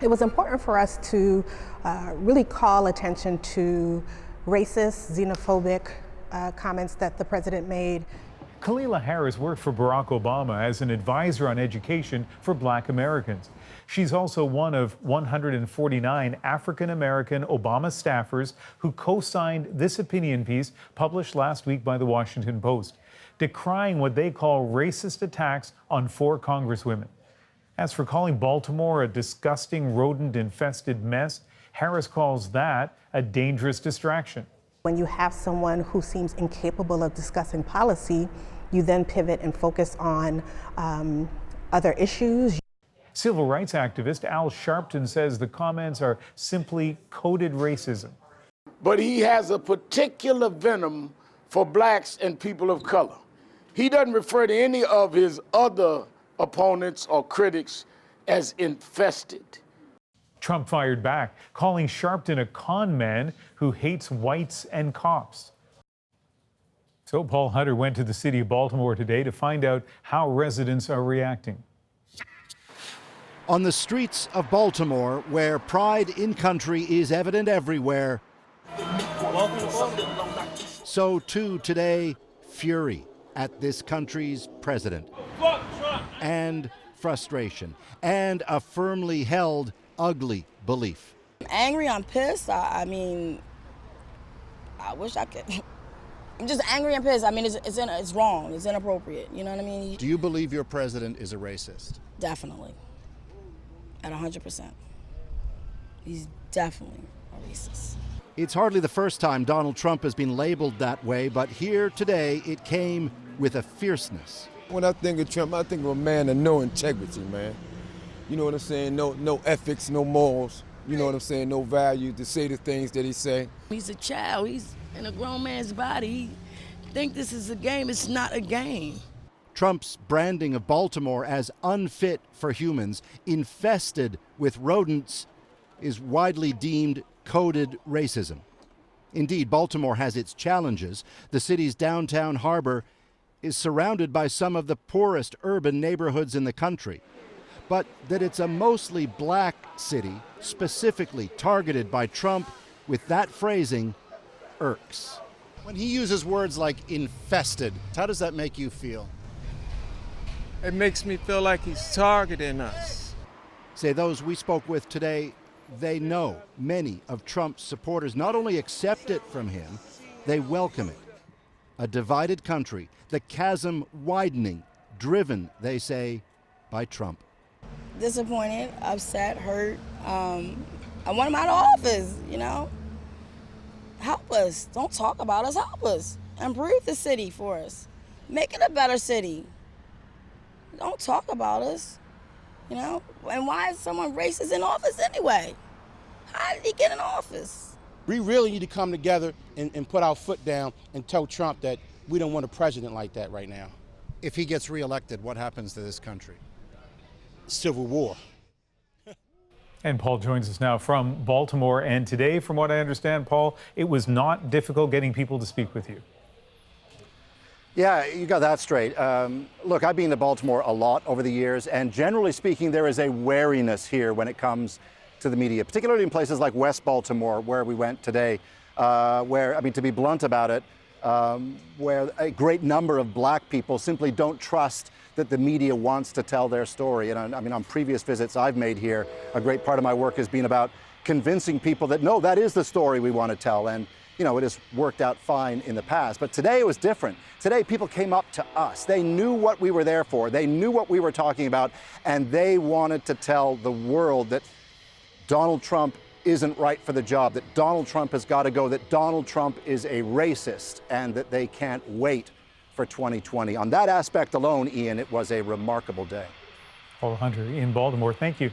It was important for us to really call attention to racist, xenophobic comments that the president made. Kalila Harris worked for Barack Obama as an advisor on education for Black Americans. She's also one of 149 African-American Obama staffers who co-signed this opinion piece published last week by the Washington Post, decrying what they call racist attacks on 4 congresswomen. As for calling Baltimore a disgusting, rodent-infested mess, Harris calls that a dangerous distraction. When you have someone who seems incapable of discussing policy, you then pivot and focus on other issues. Civil rights activist Al Sharpton says the comments are simply coded racism. But he has a particular venom for blacks and people of color. He doesn't refer to any of his other opponents or critics as infested. Trump fired back, calling Sharpton a con man who hates whites and cops. So Paul Hunter went to the city of Baltimore today to find out how residents are reacting. On the streets of Baltimore, where pride in country is evident everywhere, so too today, fury at this country's president, and frustration, and a firmly held ugly belief. I'm angry, I'm pissed. I mean, I wish I could. I'm just angry and pissed. I mean, it's wrong, it's inappropriate, you know what I mean? Do you believe your president is a racist? Definitely, at 100%. He's definitely a racist. It's hardly the first time Donald Trump has been labeled that way, but here today it came with a fierceness. When I think of Trump, I think of a man of no integrity, man. You know what I'm saying? No ethics, no morals. You know what I'm saying? No value to say the things that he say. He's a child. He's in a grown man's body. He think this is a game. It's not a game. Trump's branding of Baltimore as unfit for humans, infested with rodents, is widely deemed coded racism. Indeed, Baltimore has its challenges. The city's downtown harbor is surrounded by some of the poorest urban neighborhoods in the country. But that it's a mostly black city, specifically targeted by Trump with that phrasing, irks. When he uses words like infested, how does that make you feel? It makes me feel like he's targeting us. Say those we spoke with today, they know many of Trump's supporters not only accept it from him, they welcome it. A divided country, the chasm widening, driven, they say, by Trump. Disappointed, upset, hurt. I want him out of office, you know? Help us. Don't talk about us. Help us. Improve the city for us. Make it a better city. Don't talk about us, you know? And why is someone racist in office anyway? How did he get in office? We really need to come together and put our foot down and tell Trump that we don't want a president like that right now. If he gets reelected, what happens to this country? Civil war. And Paul joins us now from Baltimore. And today, from what I understand, Paul, it was not difficult getting people to speak with you. Yeah, you got that straight. Look, I've been to Baltimore a lot over the years, and generally speaking, there is a wariness here when it comes to the media, particularly in places like West Baltimore, where we went today, where, I mean, to be blunt about it, where a great number of black people simply don't trust that the media wants to tell their story. And I mean, on previous visits I've made here, a great part of my work has been about convincing people that, no, that is the story we want to tell. And, you know, it has worked out fine in the past. But today it was different. Today people came up to us. They knew what we were there for. They knew what we were talking about. And they wanted to tell the world that Donald Trump isn't right for the job, that Donald Trump has got to go, that Donald Trump is a racist, and that they can't wait for 2020. On that aspect alone, Ian, it was a remarkable day. Paul Hunter in Baltimore, thank you.